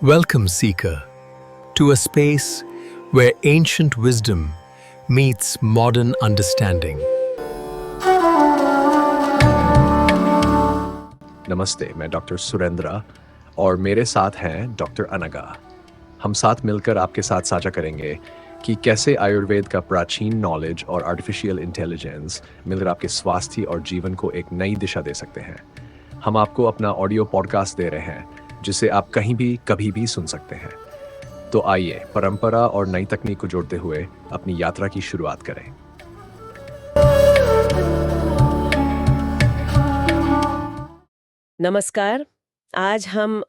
Welcome, Seeker, to a space where ancient wisdom meets modern understanding. नमस्ते, मैं doctor Surendra और मेरे साथ हैं डॉक्टर अनगा। हम साथ मिलकर आपके साथ साझा करेंगे कि कैसे आयुर्वेद का प्राचीन नॉलेज और आर्टिफिशियल इंटेलिजेंस मिलकर आपके स्वास्थ्य और जीवन को एक नई दिशा दे सकते हैं। हम आपको अपना ऑडियो पॉडकास्ट दे रहे हैं जिसे आप कहीं भी कभी भी सुन सकते हैं। तो आइए परंपरा और नई तकनीक को जोड़ते हुए अपनी यात्रा की शुरुआत करें। नमस्कार। आज हम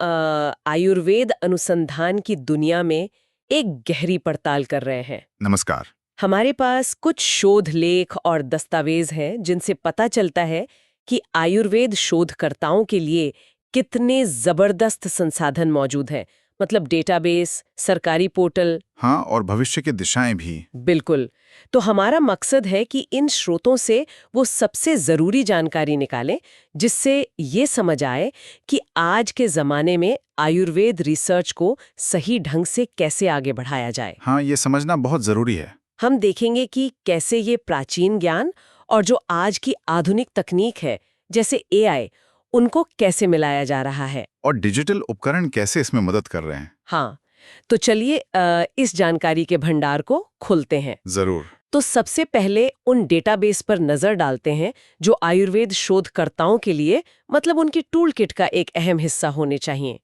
आयुर्वेद अनुसंधान की दुनिया में एक गहरी पड़ताल कर रहे हैं। नमस्कार। हमारे पास कुछ शोध लेख और दस्तावेज हैं जिनसे पता चलता है कि आयुर्वेद शोधकर्ताओं के लिए कितने जबरदस्त संसाधन मौजूद हैं। मतलब डेटाबेस, सरकारी पोर्टल। हाँ, और भविष्य की दिशाएं भी। बिल्कुल। तो हमारा मकसद है कि इन स्रोतों से वो सबसे जरूरी जानकारी निकालें जिससे ये समझ आए कि आज के जमाने में आयुर्वेद रिसर्च को सही ढंग से कैसे आगे बढ़ाया जाए। हाँ, ये समझना बहुत जरूरी है। हम देखेंगे कि कैसे ये प्राचीन ज्ञान और जो आज की आधुनिक तकनीक है जैसे एआई, उनको कैसे मिलाया जा रहा है और डिजिटल उपकरण कैसे इसमें मदद कर रहे हैं। हाँ, तो चलिए इस जानकारी के भंडार को खोलते हैं। जरूर। तो सबसे पहले उन डेटाबेस पर नजर डालते हैं जो आयुर्वेद शोधकर्ताओं के लिए मतलब उनकी टूल किट का एक अहम हिस्सा होने चाहिए।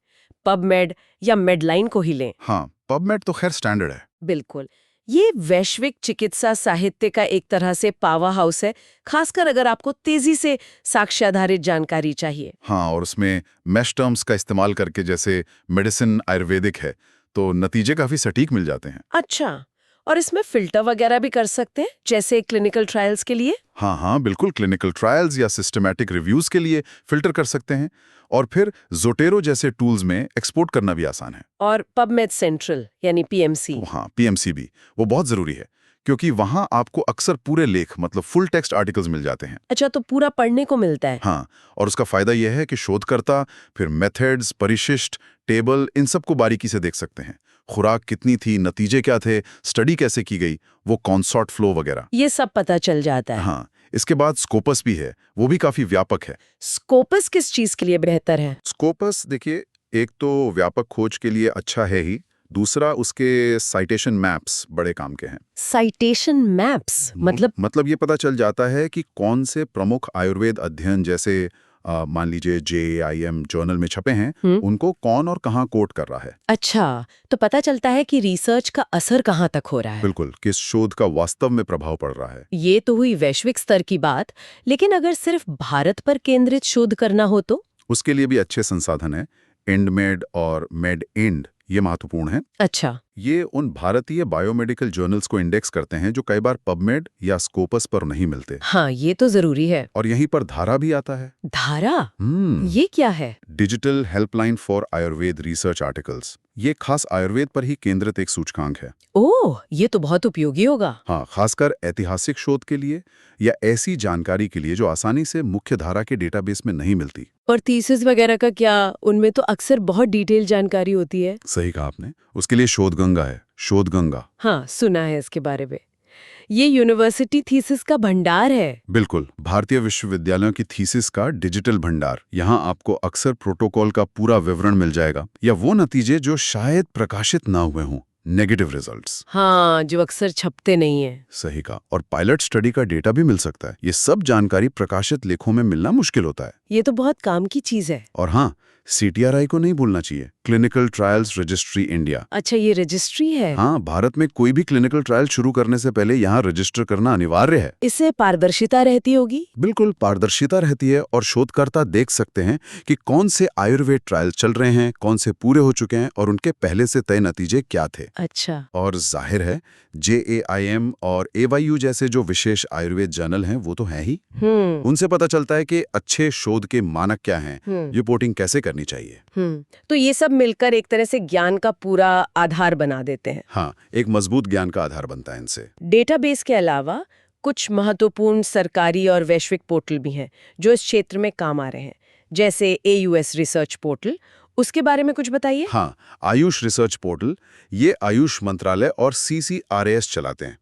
पबमेड या मेडलाइन को ही लें। हाँ, पबमेड तो खैर स्टैंडर्ड है। बिल्कुल। ये वैश्विक चिकित्सा साहित्य का एक तरह से पावर हाउस है, खासकर अगर आपको तेजी से साक्ष्याधारित जानकारी चाहिए। हाँ, और उसमें मैश टर्म्स का इस्तेमाल करके जैसे मेडिसिन आयुर्वेदिक है तो नतीजे काफी सटीक मिल जाते हैं। अच्छा, और इसमें फिल्टर वगैरह भी कर सकते हैं जैसे क्लिनिकल ट्रायल्स के लिए। हाँ, बिल्कुल। क्लिनिकल ट्रायल्स या सिस्टमैटिक रिव्यूज के लिए फिल्टर कर सकते हैं और फिर जोटेरो जैसे टूल्स में एक्सपोर्ट करना भी आसान है। और पबमेड सेंट्रल यानी पीएमसी। हाँ, पीएमसी भी वो बहुत जरूरी है क्योंकि वहां आपको अक्सर पूरे लेख मतलब फुल टेक्स्ट आर्टिकल्स मिल जाते हैं। अच्छा, तो पूरा पढ़ने को मिलता है। हाँ, और उसका फायदा यह है कि शोधकर्ता फिर मेथड्स, परिशिष्ट, टेबल, इन सब को बारीकी से देख सकते हैं। खुराक कितनी थी, नतीजे क्या थे, स्टडी कैसे की गई, वो कॉन्सॉर्ट फ्लो वगैरह, ये सब पता चल जाता है। हाँ। इसके बाद स्कोपस भी है, वो भी काफी व्यापक है। स्कोपस किस चीज के लिए बेहतर है? स्कोपस देखिए, एक तो व्यापक खोज के लिए अच्छा है ही, दूसरा उसके साइटेशन मैप्स बड़े काम के हैं। साइटेशन मैप्स मतलब ये पता चल जाता है कि कौन से प्रमुख आयुर्वेद अध्ययन जैसे मान लीजिए JAIM जर्नल में छपे हैं, उनको कौन और कहाँ कोट कर रहा है। अच्छा, तो पता चलता है कि रिसर्च का असर कहाँ तक हो रहा है। बिल्कुल, किस शोध का वास्तव में प्रभाव पड़ रहा है। ये तो हुई वैश्विक स्तर की बात, लेकिन अगर सिर्फ भारत पर केंद्रित शोध करना हो तो? उसके लिए भी अच्छे संसाधन है। एंडमेड और मेडइंड ये महत्वपूर्ण है। अच्छा। ये उन भारतीय बायोमेडिकल जर्नल्स को इंडेक्स करते हैं जो कई बार पबमेड या स्कोपस पर नहीं मिलते। हाँ, ये तो जरूरी है। और यहीं पर धारा भी आता है। धारा? ये क्या है? Digital helpline for Ayurveda research articles. ये खास आयुर्वेद पर ही केंद्रित एक सूचकांक है। ओह, ये तो बहुत उपयोगी होगा। हाँ, खासकर ऐतिहासिक शोध के लिए या ऐसी जानकारी के लिए जो आसानी से मुख्य धारा के डेटाबेस में नहीं मिलती। और थीसिस वगैरह का क्या? उनमें तो अक्सर बहुत डिटेल जानकारी होती है। सही कहा आपने। उसके लिए शोधगंगा है, शोधगंगा। हाँ, सुना है इसके बारे में। ये यूनिवर्सिटी थीसिस का भंडार है। बिल्कुल, भारतीय विश्वविद्यालयों की थीसिस का डिजिटल भंडार। यहाँ आपको अक्सर प्रोटोकॉल का पूरा विवरण मिल जाएगा या वो नतीजे जो शायद प्रकाशित ना हुए हों, नेगेटिव रिजल्ट्स। हाँ, जो अक्सर छपते नहीं है। सही कहा। और पायलट स्टडी का डेटा भी मिल सकता है। ये सब जानकारी प्रकाशित लेखों में मिलना मुश्किल होता है। ये तो बहुत काम की चीज है। और हाँ, CTRI को नहीं भूलना चाहिए, क्लिनिकल ट्रायल्स रजिस्ट्री इंडिया। अच्छा, ये रजिस्ट्री है। हाँ, भारत में कोई भी क्लिनिकल ट्रायल शुरू करने से पहले यहाँ रजिस्टर करना अनिवार्य है। इससे पारदर्शिता रहती होगी। बिल्कुल, पारदर्शिता रहती है और शोधकर्ता देख सकते हैं कि कौन से आयुर्वेद ट्रायल चल रहे हैं, कौन से पूरे हो चुके हैं और उनके पहले से तय नतीजे क्या थे। अच्छा। और जाहिर है JAIM और AYU जैसे जो विशेष आयुर्वेद जर्नल हैं वो तो हैं ही। उनसे पता चलता है कि अच्छे शोध के मानक क्या हैं, रिपोर्टिंग कैसे करनी चाहिए। तो ये सब मिलकर एक तरह से ज्ञान का पूरा आधार बना देते हैं। हाँ, एक मजबूत ज्ञान का आधार बनता है इनसे। डेटाबेस के अलावा कुछ महत्वपूर्ण सरकारी और वैश्विक पोर्टल भी हैं जो इस क्षेत्र में काम आ रहे हैं, जैसे AUS रिसर्च पोर्टल उसके बारे में कुछ बताइए। हाँ, आयुष रिसर्च पोर्टल ये आयुष मंत्रालय और CCRAS चलाते हैं।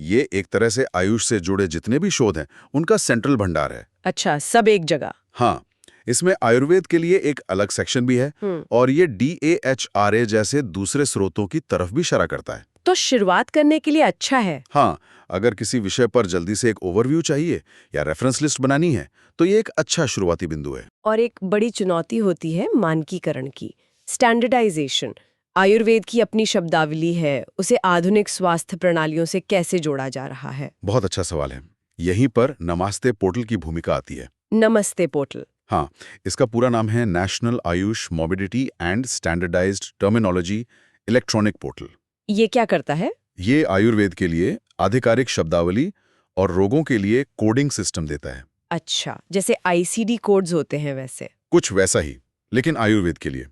ये एक तरह से आयुष से जुड़े जितने भी शोध हैं उनका सेंट्रल भंडार है। अच्छा, सब एक जगह। हाँ, इसमें आयुर्वेद के लिए एक अलग सेक्शन भी है और ये DAHRA जैसे दूसरे स्रोतों की तरफ भी इशारा करता है। तो शुरुआत करने के लिए अच्छा है। हाँ, अगर किसी विषय पर जल्दी से एक ओवरव्यू चाहिए या रेफरेंस लिस्ट बनानी है तो ये एक अच्छा शुरुआती बिंदु है। और एक बड़ी चुनौती होती है मानकीकरण की, स्टैंडर्डाइजेशन। आयुर्वेद की अपनी शब्दावली है, उसे आधुनिक स्वास्थ्य प्रणालियों से कैसे जोड़ा जा रहा है? बहुत अच्छा सवाल है। यहीं पर नमस्ते पोर्टल की भूमिका आती है। नमस्ते पोर्टल। हाँ, इसका पूरा नाम है national Ayush mobility and standardised terminology electronic portal. ये क्या करता है? ये आयुर्वेद के लिए आधिकारिक शब्दावली और रोगों के लिए कोडिंग सिस्टम देता है। अच्छा, जैसे ICD कोड्स होते हैं वैसे। कुछ वैसा ही, लेकिन आयुर्वेद के लिए।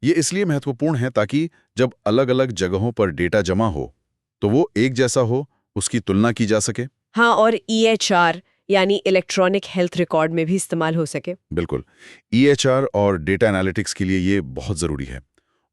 ये इसलिए महत्वपूर्ण है ताकि जब अलग-अलग जगहों पर डेटा जमा हो तो वो एक जैसा हो, उसकी तुलना की जा सके। हाँ, और EHR यानी इलेक्ट्रॉनिक हेल्थ रिकॉर्ड में भी इस्तेमाल हो सके। बिल्कुल, EHR और डेटा एनालिटिक्स के लिए ये बहुत जरूरी है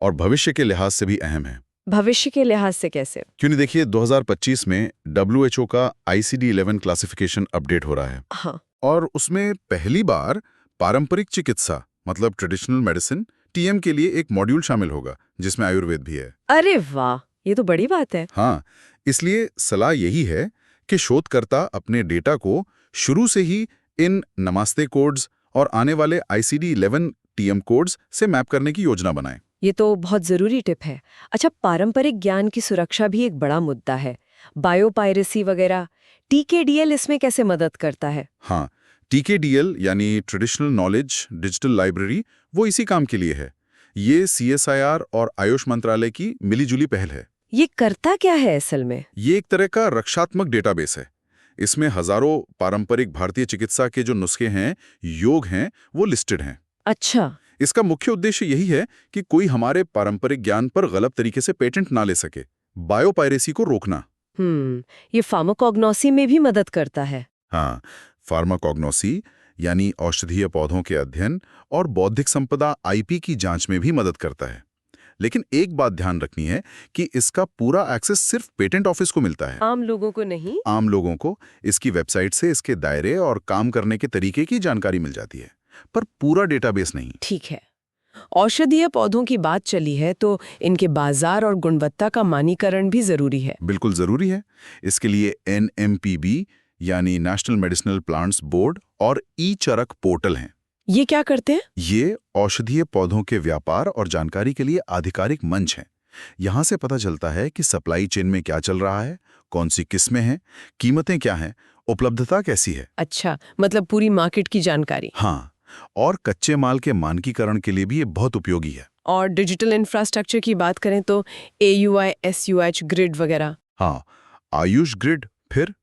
और भविष्य के लिहाज से भी अहम है। भविष्य के लिहाज से कैसे? क्योंकि देखिए 2025 में WHO का ICD-11 क्लासिफिकेशन अपडेट हो रहा है। हाँ। और उसमें पहली बार पारंपरिक चिकित्सा मतलब ट्रेडिशनल मेडिसिन TM के लिए एक मॉड्यूल शामिल होगा जिसमें आयुर्वेद भी है। अरे वाह, ये तो बड़ी बात है। हाँ, इसलिए सलाह यही है कि शोधकर्ता अपने डेटा को शुरू से ही इन नमस्ते कोड्स और आने वाले ICD-11 TM कोड्स से मैप करने की योजना बनाएं। ये तो बहुत जरूरी टिप है। अच्छा, पारंपरिक ज्ञान की सुरक्षा भी एक बड़ा मुद्दा है। बायोपायरेसी वगैरह, TKDL इसमें कैसे मदद करता है? हाँ, TKDL यानी ट्रेडिशनल नॉलेज डिजिटल लाइब्रेरी वो इसी काम के लिए है। ये CSIR और आयुष मंत्रालय की मिलीजुली पहल है। ये करता क्या है असल में? ये एक तरह का रक्षात्मक डेटाबेस है। इसमें हजारों पारंपरिक भारतीय चिकित्सा के जो नुस्खे हैं, योग हैं, वो लिस्टेड हैं। अच्छा। इसका मुख्य उद्देश्य यही है कि कोई हमारे पारंपरिक ज्ञान पर गलत तरीके से पेटेंट ना ले सके। बायोपायरेसी को रोकना। ये फार्माकोग्नोसी में भी मदद करता है। हाँ, फार्माकोग्नोसी यानी औषधीय पौधों के अध्ययन और बौद्धिक संपदा IP की जांच में भी मदद करता है। लेकिन एक बात ध्यान रखनी है कि इसका पूरा एक्सेस सिर्फ पेटेंट ऑफिस को मिलता है, आम लोगों को नहीं। आम लोगों को इसकी वेबसाइट से इसके दायरे और काम करने के तरीके की जानकारी मिल जाती है, पर पूरा डेटाबेस नहीं। ठीक है। औषधीय पौधों की बात चली है तो इनके बाजार और गुणवत्ता का मानीकरण भी जरूरी है। बिल्कुल जरूरी है। इसके लिए NMPB यानी नेशनल मेडिसिनल प्लांट्स बोर्ड और ई-चरक पोर्टल हैं। ये क्या करते हैं? ये औषधीय पौधों के व्यापार और जानकारी के लिए आधिकारिक मंच है। यहाँ से पता चलता है कि सप्लाई चेन में क्या चल रहा है, कौन सी किस्में हैं, कीमतें क्या हैं, उपलब्धता कैसी है। अच्छा, मतलब पूरी मार्केट की जानकारी। हाँ, और कच्चे माल के मानकीकरण के लिए भी ये बहुत उपयोगी है। और डिजिटल इंफ्रास्ट्रक्चर की बात करें तो AUI, SUH ग्रिड वगैरह। हाँ, आयुष ग्रिड, फिर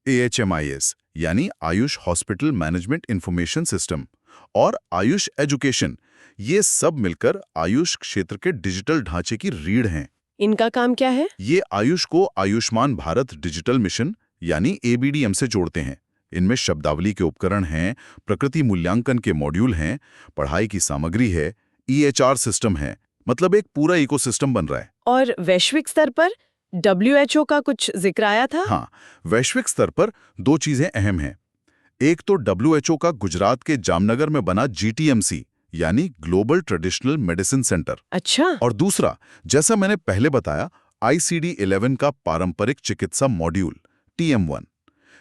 AHMIS यानी Ayush hospital management information system और आयुष एजुकेशन, ये सब मिलकर आयुष क्षेत्र के डिजिटल ढांचे की रीढ़ हैं। इनका काम क्या है? ये आयुष को आयुष्मान भारत डिजिटल मिशन यानी ABDM से जोड़ते हैं। इनमें शब्दावली के उपकरण हैं, प्रकृति मूल्यांकन के मॉड्यूल हैं, पढ़ाई की सामग्री है, EHR सिस्टम है, मतलब एक पूरा इकोसिस्टम बन रहा है। और वैश्विक स्तर पर WHO का कुछ जिक्र आया था? हाँ, वैश्विक स्तर पर दो चीजें अहम हैं। एक तो WHO का गुजरात के जामनगर में बना GTMC यानी ग्लोबल ट्रेडिशनल मेडिसिन सेंटर। अच्छा। और दूसरा, जैसा मैंने पहले बताया, ICD-11 का पारंपरिक चिकित्सा मॉड्यूल TM1।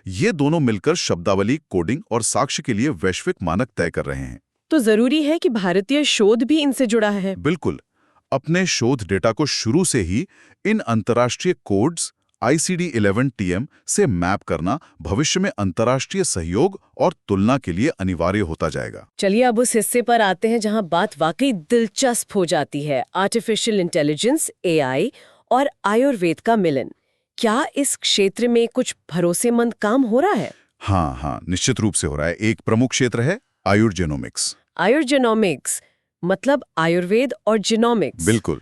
ये दोनों मिलकर शब्दावली, कोडिंग और साक्ष्य के लिए वैश्विक मानक तय कर रहे हैं। तो जरूरी है कि भारतीय शोध भी इनसे जुड़ा है। बिल्कुल, अपने शोध डेटा को शुरू से ही इन अंतर्राष्ट्रीय कोड्स ICD-11 TM से मैप करना भविष्य में अंतर्राष्ट्रीय सहयोग और तुलना के लिए अनिवार्य होता जाएगा। चलिए अब उस हिस्से पर आते हैं जहां बात वाकई दिलचस्प हो जाती है, आर्टिफिशियल इंटेलिजेंस AI और आयुर्वेद का मिलन। क्या इस क्षेत्र में कुछ भरोसेमंद काम हो रहा है? हाँ, निश्चित रूप से हो रहा है। एक प्रमुख क्षेत्र है आयुर्जेनोमिक्स। आयुर्जेनोमिक्स मतलब आयुर्वेद और जीनोमिक्स। बिल्कुल,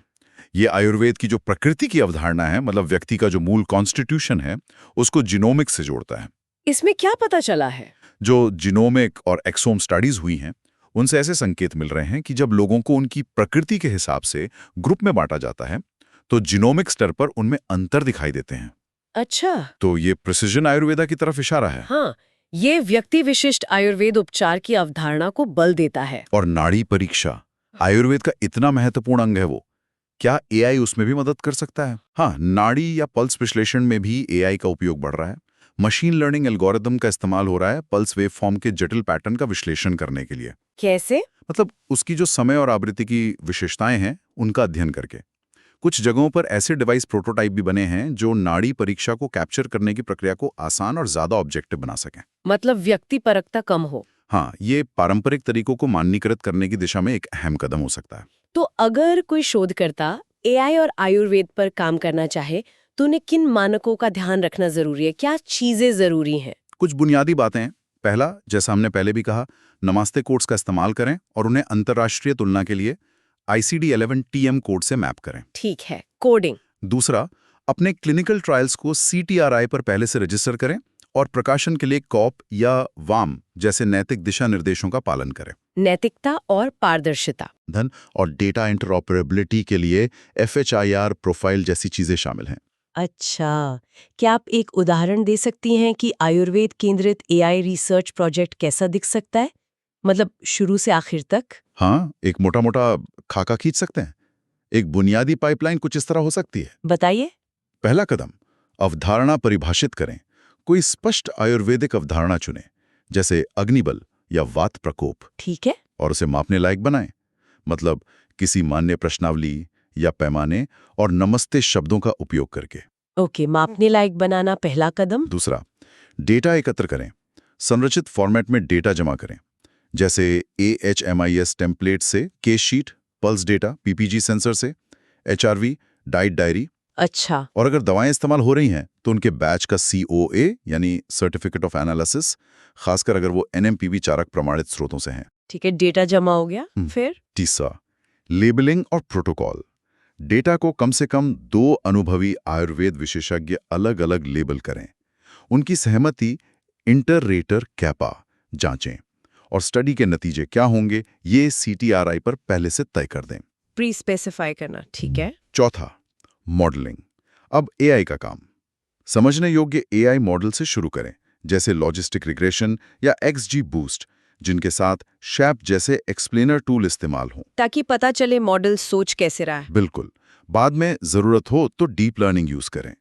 ये आयुर्वेद की जो प्रकृति की अवधारणा है, मतलब व्यक्ति का जो मूल कॉन्स्टिट्यूशन है, उसको जीनोमिक्स से जोड़ता है। इसमें क्या पता चला है? जो जीनोमिक और एक्सोम स्टडीज हुई हैं, उनसे ऐसे संकेत मिल रहे हैं कि जब लोगों को उनकी प्रकृति के हिसाब से ग्रुप में बांटा जाता है तो जीनोमिक स्तर पर उनमें अंतर दिखाई देते हैं। अच्छा। तो ये प्रिसिजन आयुर्वेदा की तरफ इशारा है। हाँ, ये व्यक्ति विशिष्ट आयुर्वेद उपचार की अवधारणा को बल देता है। और नाड़ी परीक्षा आयुर्वेद का इतना महत्वपूर्ण अंग है वो, क्या एआई उसमें भी मदद कर सकता है? हाँ, नाड़ी या पल्स विश्लेषण में भी एआई का उपयोग बढ़ रहा है। मशीन लर्निंग एल्गोरिदम का इस्तेमाल हो रहा है पल्स वेव फॉर्म के जटिल पैटर्न का विश्लेषण करने के लिए। कैसे? मतलब उसकी जो समय और आवृत्ति की विशेषताएं हैं उनका अध्ययन करके। कुछ जगहों पर ऐसे डिवाइस प्रोटोटाइप भी बने हैं जो नाड़ी परीक्षा को कैप्चर करने की प्रक्रिया को आसान और ज्यादा ऑब्जेक्टिव बना सकें। मतलब व्यक्ति परकता कम हो। हाँ, ये पारंपरिक तरीकों को मानकीकृत करने की दिशा में एक अहम कदम हो सकता है। तो अगर कोई शोधकर्ता एआई और आयुर्वेद पर काम करना चाहे तो उन्हें किन मानकों का ध्यान रखना जरूरी है? क्या चीजें जरूरी हैं? कुछ बुनियादी बातें हैं। पहला, जैसा हमने पहले भी कहा, नमस्ते कोड्स का इस्तेमाल करें और उन्हें अंतर्राष्ट्रीय तुलना के लिए ICD-11 TM कोड से मैप करें। ठीक है, कोडिंग। दूसरा, अपने क्लिनिकल ट्रायल्स को CTRI पर पहले से रजिस्टर करें और प्रकाशन के लिए कॉप या वाम जैसे नैतिक दिशा निर्देशों का पालन करें। नैतिकता और पारदर्शिता। धन और डेटा इंटरऑपरेबिलिटी के लिए FHIR प्रोफाइल जैसी चीजें शामिल हैं। अच्छा, क्या आप एक उदाहरण दे सकती हैं कि आयुर्वेद केंद्रित एआई रिसर्च प्रोजेक्ट कैसा दिख सकता है? मतलब शुरू से आखिर तक? हाँ, एक मोटा मोटा खाका खींच सकते हैं। एक बुनियादी पाइपलाइन कुछ इस तरह हो सकती है। बताइए। पहला कदम, अवधारणा परिभाषित करें। कोई स्पष्ट आयुर्वेदिक अवधारणा चुनें, जैसे अग्निबल या वात प्रकोप, ठीक है। और उसे मापने लायक बनाएं। मतलब किसी मान्य प्रश्नावली या पैमाने और नमस्ते शब्दों का उपयोग करके। ओके, मापने लायक बनाना पहला कदम। दूसरा, डेटा एकत्र करें। संरचित फॉर्मेट में डेटा जमा करें, जैसे AHMIS टेम्पलेट से case sheet, pulse data PPG sensor से, HRV, डाइट डायरी। अच्छा। और अगर दवाएं इस्तेमाल हो रही हैं तो उनके बैच का COA यानी सर्टिफिकेट ऑफ एनालिसिस, खासकर अगर वो NMPV चारक प्रमाणित स्रोतों से हैं। ठीक है, डेटा जमा हो गया। फिर? तीसरा, लेबलिंग और प्रोटोकॉल। डेटा को कम से कम 2 अनुभवी आयुर्वेद विशेषज्ञ अलग अलग लेबल करें। उनकी सहमति इंटर रेटर कैपा जांचें और स्टडी के नतीजे क्या होंगे ये CTRI पर पहले से तय कर दें। प्री स्पेसिफाई करना, ठीक है। चौथा, मॉडलिंग। अब AI का काम। समझने योग्य AI मॉडल से शुरू करें, जैसे लॉजिस्टिक रिग्रेशन या XGBoost, जिनके साथ शैप जैसे एक्सप्लेनर टूल इस्तेमाल हों, ताकि पता चले मॉडल सोच कैसे रहा है। बिल्कुल। बाद में जरूरत हो तो डीप लर्निंग यूज करें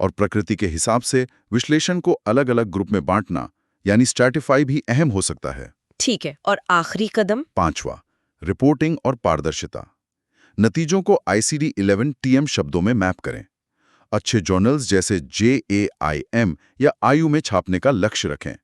और प्रकृति के हिसाब से विश्लेषण को अलग अलग ग्रुप में बांटना यानी स्ट्रैटिफाई भी अहम हो सकता है। ठीक है, और आखिरी कदम? पांचवा, रिपोर्टिंग और पारदर्शिता। नतीजों को ICD-11 TM शब्दों में मैप करें। अच्छे जर्नल्स जैसे JAIM या आयु में छापने का लक्ष्य रखें।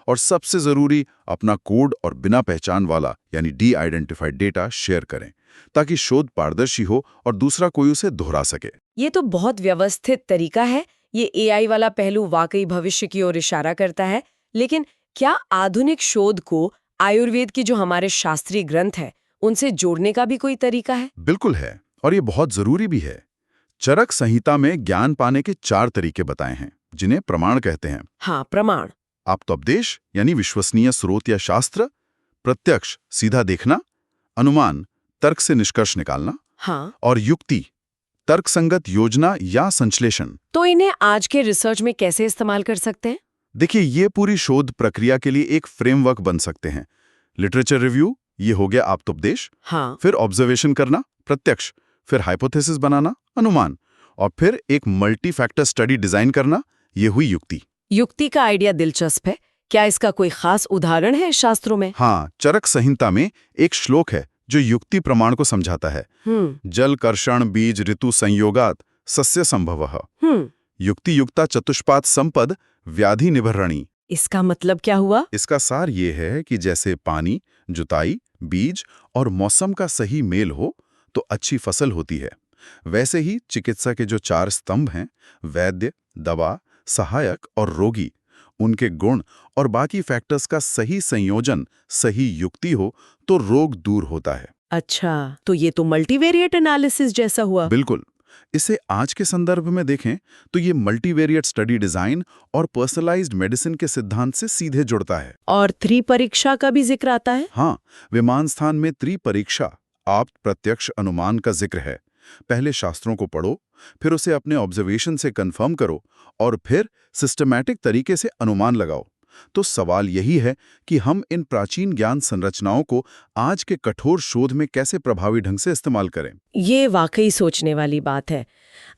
और सबसे जरूरी, अपना कोड और बिना पहचान वाला यानी डी-आइडेंटिफाइड डेटा शेयर करें, ताकि शोध पारदर्शी हो और दूसरा कोई उसे दोहरा सके। ये तो बहुत व्यवस्थित तरीका है। ये AI वाला पहलू वाकई भविष्य की ओर इशारा करता है। लेकिन क्या आधुनिक शोध को आयुर्वेद की जो हमारे शास्त्रीय ग्रंथ है उनसे जोड़ने का भी कोई तरीका है? बिल्कुल है, और ये बहुत जरूरी भी है। चरक संहिता में ज्ञान पाने के 4 तरीके बताए हैं, जिन्हें प्रमाण कहते हैं। हाँ, प्रमाण। आप्तोपदेश यानी विश्वसनीय स्रोत या शास्त्र, प्रत्यक्ष सीधा देखना, अनुमान तर्क से निष्कर्ष निकालना, हाँ। और युक्ति तर्कसंगत योजना या संश्लेषण। तो इन्हें आज के रिसर्च में कैसे इस्तेमाल कर सकते हैं? देखिए, ये पूरी शोध प्रक्रिया के लिए एक फ्रेमवर्क बन सकते हैं। लिटरेचर रिव्यू, ये हो गया आप्तोपदेश। हाँ। फिर ऑब्जर्वेशन करना, प्रत्यक्ष। फिर हाइपोथेसिस बनाना, अनुमान। और फिर एक मल्टी फैक्टर स्टडी डिजाइन करना, ये हुई युक्ति। युक्ति का आइडिया दिलचस्प है। क्या इसका कोई खास उदाहरण है शास्त्रों में? हाँ, चरक संहिता में एक श्लोक है जो युक्ति प्रमाण को समझाता है। जल कर्षण बीज ऋतु संयोगात सस्य संभवः। युक्ति युक्ता चतुष्पाद संपद व्याधि निभरणी। इसका मतलब क्या हुआ? इसका सार ये है कि जैसे पानी, जुताई, बीज और मौसम का सही मेल हो तो अच्छी फसल होती है, वैसे ही चिकित्सा के जो 4 स्तंभ हैं, वैद्य, दवा, सहायक और रोगी, उनके गुण और बाकी फैक्टर्स का सही संयोजन, सही युक्ति हो तो रोग दूर होता है। अच्छा, तो ये तो मल्टीवेरिएट एनालिसिस जैसा हुआ। बिल्कुल। इसे आज के संदर्भ में देखें तो ये मल्टीवेरिएट स्टडी डिजाइन और पर्सनलाइज्ड मेडिसिन के सिद्धांत से सीधे जुड़ता है। और त्रिपरीक्षा का भी जिक्र आता है। हाँ, विमान स्थान में त्रिपरीक्षा आप्त प्रत्यक्ष अनुमान का जिक्र है। पहले शास्त्रों को पढ़ो, फिर उसे अपने ऑब्जर्वेशन से कंफर्म करो और फिर सिस्टमैटिक तरीके से अनुमान लगाओ। तो सवाल यही है कि हम इन प्राचीन ज्ञान संरचनाओं को आज के कठोर शोध में कैसे प्रभावी ढंग से इस्तेमाल करें। ये वाकई सोचने वाली बात है।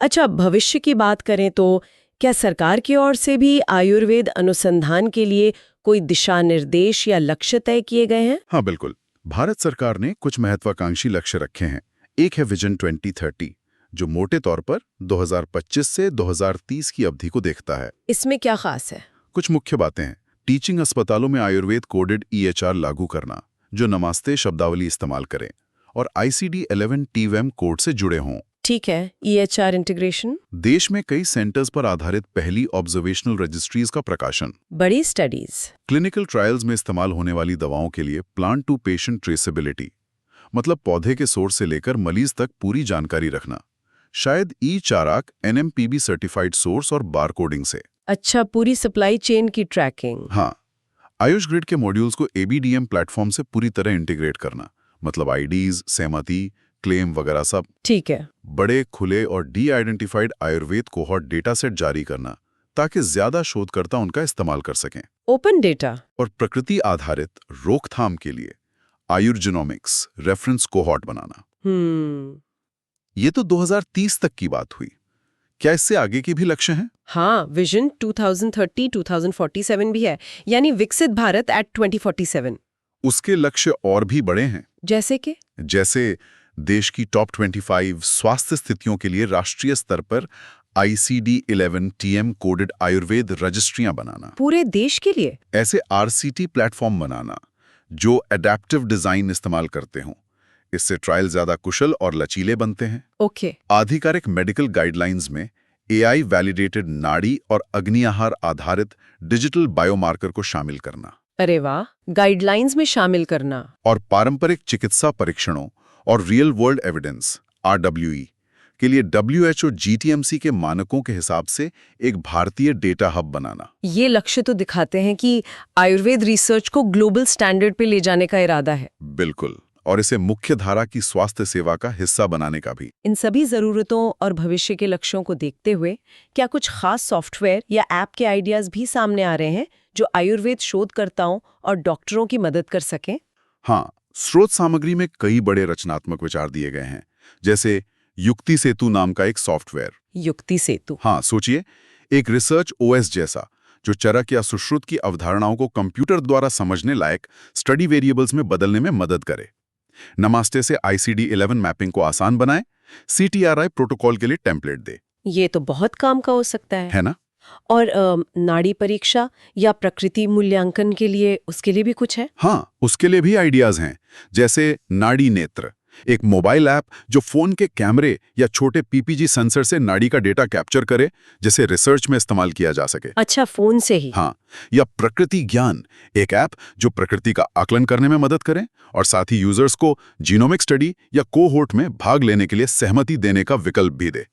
अच्छा, भविष्य की बात करें तो क्या सरकार की ओर से भी आयुर्वेद अनुसंधान के लिए कोई दिशा निर्देश या लक्ष्य तय किए गए हैं? हाँ बिल्कुल, भारत सरकार ने कुछ महत्वाकांक्षी लक्ष्य रखे हैं। एक है विजन 2030, जो मोटे तौर पर 2025 से 2030 की अवधि को देखता है। इसमें क्या खास है? कुछ मुख्य बातें हैं। टीचिंग अस्पतालों में आयुर्वेद कोडेड EHR लागू करना, जो नमस्ते शब्दावली इस्तेमाल करें और ICD-11 TVEM कोड से जुड़े हों। ठीक है, EHR इंटीग्रेशन। देश में कई सेंटर्स पर आधारित पहली ऑब्जर्वेशनल रजिस्ट्रीज का प्रकाशन। बड़ी स्टडीज। क्लिनिकल ट्रायल्स में इस्तेमाल होने वाली दवाओं के लिए प्लांट टू पेशेंट ट्रेसेबिलिटी, मतलब पौधे के सोर्स से लेकर मरीज तक पूरी जानकारी रखना, शायद ई-चाराक NMPB सर्टिफाइड सोर्स और बार कोडिंग से। अच्छा, पूरी सप्लाई चेन की ट्रैकिंग। हाँ, आयुष ग्रिड के मॉड्यूल्स को ABDM प्लेटफॉर्म से पूरी तरह इंटीग्रेट करना, मतलब IDs, सहमति, क्लेम वगैरह सब। ठीक है। बड़े, खुले और D-identified Ayurveda cohort data set जारी करना, ताकि ज्यादा शोधकर्ता उनका इस्तेमाल कर सकें। Open data. और प्रकृति आधारित रोकथाम के लिए आयुर्जिनोमिक्स रेफरेंस कोहॉर्ट बनाना। ये तो 2030 तक की बात हुई। क्या इससे आगे के भी लक्ष्य हैं? हाँ, विजन 2030-2047 भी है, यानी विकसित भारत एट 2047। उसके लक्ष्य और भी बड़े हैं। जैसे देश की टॉप 25 स्वास्थ्य स्थितियों के लिए राष्ट्रीय स्तर पर ICD-11 TM कोडेड आयुर्वेद रजिस्ट्रियां बनाना। पूरे देश के लिए? ऐसे RCT प्लेटफॉर्म बनाना जो एडेप्टिव डिजाइन इस्तेमाल करते हों। इससे ट्रायल ज्यादा कुशल और लचीले बनते हैं। ओके। आधिकारिक मेडिकल गाइडलाइंस में AI वैलिडेटेड नाड़ी और अग्नि आहार आधारित डिजिटल बायोमार्कर को शामिल करना। अरे वाह, गाइडलाइंस में शामिल करना। और पारंपरिक चिकित्सा परीक्षणों और रियल वर्ल्ड एविडेंस RWE के लिए WHO GTMC के मानकों के हिसाब से एक भारतीय डेटा हब बनाना। ये लक्ष्य तो दिखाते हैं कि आयुर्वेद रिसर्च को ग्लोबल स्टैंडर्ड पे ले जाने का इरादा है। बिल्कुल, और इसे मुख्य धारा की स्वास्थ्य सेवा का हिस्सा बनाने का भी। इन सभी जरूरतों और भविष्य के लक्ष्यों को देखते हुए क्या कुछ खास सॉफ्टवेयर या ऐप के आइडियाज भी सामने आ रहे हैं जो आयुर्वेद शोधकर्ताओं और डॉक्टरों की मदद कर सकें? हाँ, स्रोत सामग्री में कई बड़े रचनात्मक विचार दिए गए हैं, जैसे युक्ति सेतु नाम का एक सॉफ्टवेयर। युक्ति सेतु? हाँ, सोचिए, एक रिसर्च OS जैसा, जो चरक या सुश्रुत की अवधारणाओं को कंप्यूटर द्वारा समझने लायक स्टडी वेरिएबल्स में बदलने में मदद करे। नमस्ते से ICD-11 मैपिंग को आसान बनाए, CTRI प्रोटोकॉल के लिए टेम्पलेट दे। ये तो बहुत काम का हो सकता है ना? और नाड़ी परीक्षा या प्रकृति मूल्यांकन के लिए, उसके लिए भी कुछ है? हाँ, उसके लिए भी आइडियाज हैं, जैसे नाड़ी नेत्र, एक मोबाइल ऐप जो फोन के कैमरे या छोटे PPG सेंसर से नाड़ी का डेटा कैप्चर करे, जिसे रिसर्च में इस्तेमाल किया जा सके। अच्छा, फोन से ही? हाँ, या प्रकृति ज्ञान, एक ऐप जो प्रकृति का आकलन करने में मदद करे और साथ ही यूजर्स को जीनोमिक स्टडी या कोहोर्ट में भाग लेने के लिए सहमति देने का विकल्प भी दे।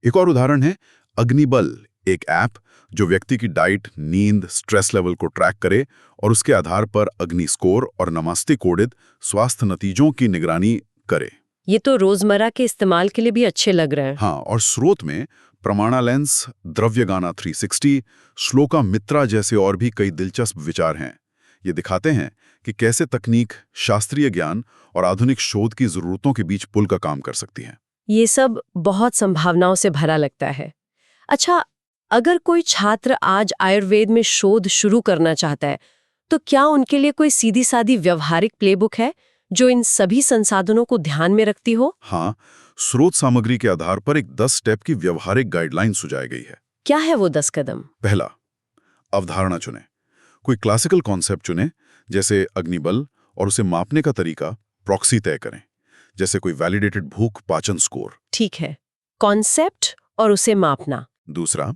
एक और उदाहरण है अग्निबल, एक ऐप जो व्यक्ति की डाइट, नींद, स्ट्रेस लेवल को ट्रैक करे और उसके आधार पर अग्नि स्कोर और नमस्ते कोडित स्वास्थ्य नतीजों की निगरानी करे। ये तो रोजमर्रा के इस्तेमाल के लिए भी अच्छे लग रहे हैं। हाँ, और स्रोत में प्रमाणा लेंस, द्रव्यगाना 360, श्लोका मित्रा जैसे और भी कई दिलचस्प विचार हैं। ये दिखाते हैं कि कैसे तकनीक, शास्त्रीय ज्ञान और आधुनिक शोध की जरूरतों के बीच पुल का काम कर सकती है। ये सब बहुत संभावनाओं से भरा लगता है। अच्छा, अगर कोई छात्र आज आयुर्वेद में शोध शुरू करना चाहता है, तो क्या उनके लिए कोई सीधी सादी व्यवहारिक प्लेबुक है जो इन सभी संसाधनों को ध्यान में रखती हो? हाँ, स्रोत सामग्री के आधार पर एक 10 स्टेप की व्यवहारिक गाइडलाइन सुझाई गई है। क्या है वो 10 कदम? पहला, अवधारणा चुनें। कोई क्लासिकल कॉन्सेप्ट चुनें, जैसे अग्निबल, और उसे मापने का तरीका प्रॉक्सी तय करें, जैसे कोई वैलिडेटेड भूख पाचन स्कोर। ठीक है, कॉन्सेप्ट और उसे मापना। दूसरा,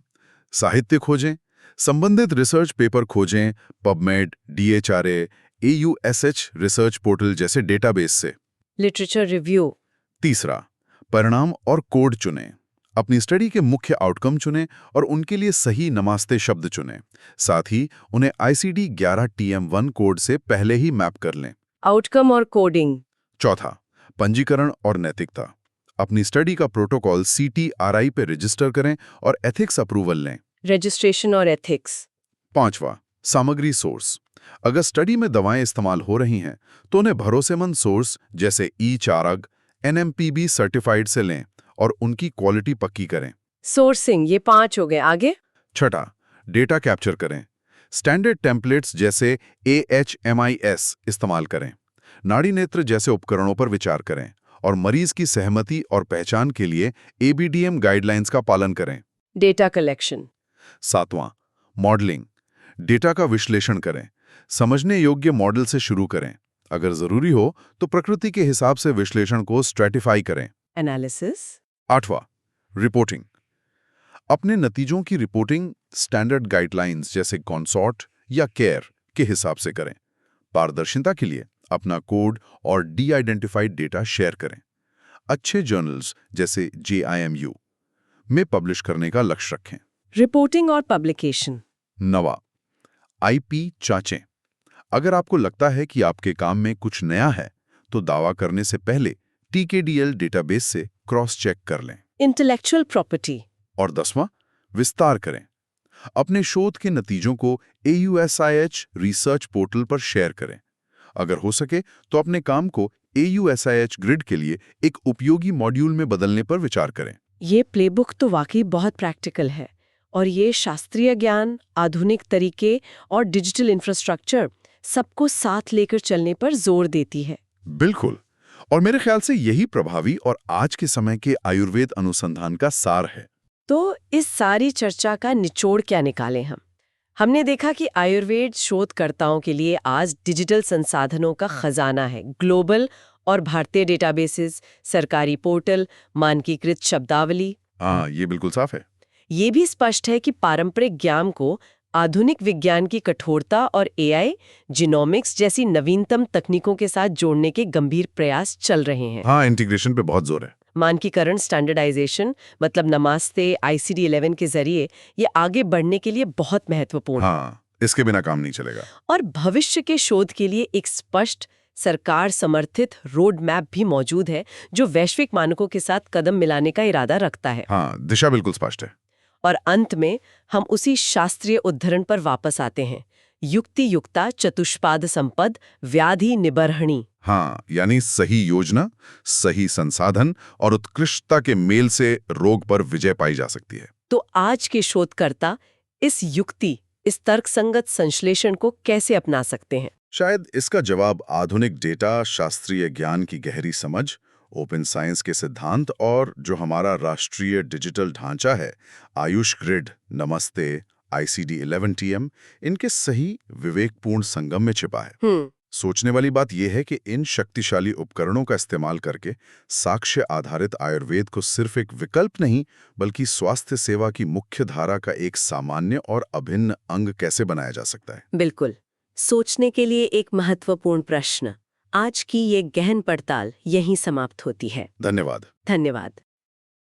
साहित्य खोजें, संबंधित रिसर्च पेपर खोजें, PubMed, DHRA, AUSH research portal जैसे डेटाबेस से। Literature review. तीसरा, परिणाम और कोड चुनें। अपनी स्टडी के मुख्य आउटकम चुनें और उनके लिए सही नमास्ते शब्द चुनें। साथ ही उन्हें ICD-11 TM1 कोड से पहले ही मैप कर लें। आउटकम और कोडिंग। चौथा, पंजीकरण और नैतिकता। अपनी स्टडी का प्रोटोकॉल CTRI पे रजिस्टर करें और एथिक्स अप्रूवल लें। रजिस्ट्रेशन और एथिक्स। पांचवा, सामग्री सोर्स। अगर स्टडी में दवाएं इस्तेमाल हो रही हैं तो उन्हें भरोसेमंद सोर्स जैसे E-चारग, NMPB सर्टिफाइड से लें और उनकी क्वालिटी पक्की करें। सोर्सिंग, ये 5 हो गए। आगे? छठा, डेटा कैप्चर करें। स्टैंडर्ड टेम्पलेट्स जैसे AHMIS इस्तेमाल करें। नाड़ी नेत्र जैसे उपकरणों पर विचार करें और मरीज की सहमति और पहचान के लिए ABDM गाइडलाइंस का पालन करें। Data collection. सातवां, मॉडलिंग। डेटा का विश्लेषण करें। समझने योग्य मॉडल से शुरू करें। अगर जरूरी हो तो प्रकृति के हिसाब से विश्लेषण को स्ट्रेटिफाई करें। एनालिसिस। आठवां, रिपोर्टिंग। अपने नतीजों की रिपोर्टिंग स्टैंडर्ड गाइडलाइंस जैसे कॉन्सॉर्ट या केयर के हिसाब से करें। पारदर्शिता के लिए अपना कोड और डी-आइडेंटिफाइड डेटा शेयर करें। अच्छे जर्नल्स जैसे JIMU में पब्लिश करने का लक्ष्य रखें। रिपोर्टिंग और पब्लिकेशन। नवा, IP जांचें। अगर आपको लगता है कि आपके काम में कुछ नया है तो दावा करने से पहले TKDL डेटाबेस से क्रॉस चेक कर लें। Intellectual property. और 10वां, विस्तार करें। अपने शोध के नतीजों को AUSIH रिसर्च पोर्टल पर शेयर करें। अगर हो सके तो अपने काम को AUSIH ग्रिड के लिए एक उपयोगी मॉड्यूल में बदलने पर विचार करें। ये प्लेबुक तो वाकई बहुत प्रैक्टिकल है और ये शास्त्रीय ज्ञान, आधुनिक तरीके और डिजिटल इंफ्रास्ट्रक्चर सबको साथ लेकर चलने पर जोर देती है। बिल्कुल, और मेरे ख्याल से यही प्रभावी और आज के समय के आयुर्वेद अनुसंधान का सार है। तो इस सारी चर्चा का निचोड़ क्या निकालें हम? हमने देखा कि आयुर्वेद शोधकर्ताओं के लिए आज डिजिटल संसाधनों का खजाना है। ग्लोबल और भारतीय डेटाबेसेस, सरकारी पोर्टल, मानकीकृत शब्दावली। हाँ, ये बिल्कुल साफ है। ये भी स्पष्ट है कि पारंपरिक ज्ञान को आधुनिक विज्ञान की कठोरता और AI, जीनोमिक्स जैसी नवीनतम तकनीकों के साथ जोड़ने के गंभीर प्रयास चल रहे हैं। हाँ, इंटीग्रेशन पे बहुत जोर है। मानकीकरण, स्टैंडर्डाइजेशन मतलब नमास्ते, ICD-11 के जरिए ये आगे बढ़ने के लिए बहुत महत्वपूर्ण है। हाँ, इसके बिना काम नहीं चलेगा। और भविष्य के शोध के लिए एक स्पष्ट सरकार समर्थित रोड मैप भी मौजूद है जो वैश्विक मानकों के साथ कदम मिलाने का इरादा रखता है। हाँ, दिशा बिल्कुल स्पष्ट है। और अंत में हम उसी शास्त्रीय उद्धरण पर वापस आते हैं, युक्ति युक्ता चतुष्पाद संपद व्याधि निबर्हणी। हाँ, यानी सही योजना, सही संसाधन और उत्कृष्टता के मेल से रोग पर विजय पाई जा सकती है। तो आज के शोधकर्ता इस युक्ति, इस तर्कसंगत संश्लेषण को कैसे अपना सकते हैं? शायद इसका जवाब आधुनिक डेटा, शास्त्रीय ज्ञान की गहरी समझ, ओपन साइंस के सिद्धांत और जो हमारा राष्ट्रीय डिजिटल ढांचा है, आयुष ग्रिड, नमस्ते, ICD-11 TM, इनके सही विवेकपूर्ण संगम में छिपा है। सोचने वाली बात यह है कि इन शक्तिशाली उपकरणों का इस्तेमाल करके साक्ष्य आधारित आयुर्वेद को सिर्फ एक विकल्प नहीं बल्कि स्वास्थ्य सेवा की मुख्य धारा का एक सामान्य और अभिन्न अंग कैसे बनाया जा सकता है। बिल्कुल, सोचने के लिए एक महत्वपूर्ण प्रश्न। आज की ये गहन पड़ताल यहीं समाप्त होती है। धन्यवाद। धन्यवाद।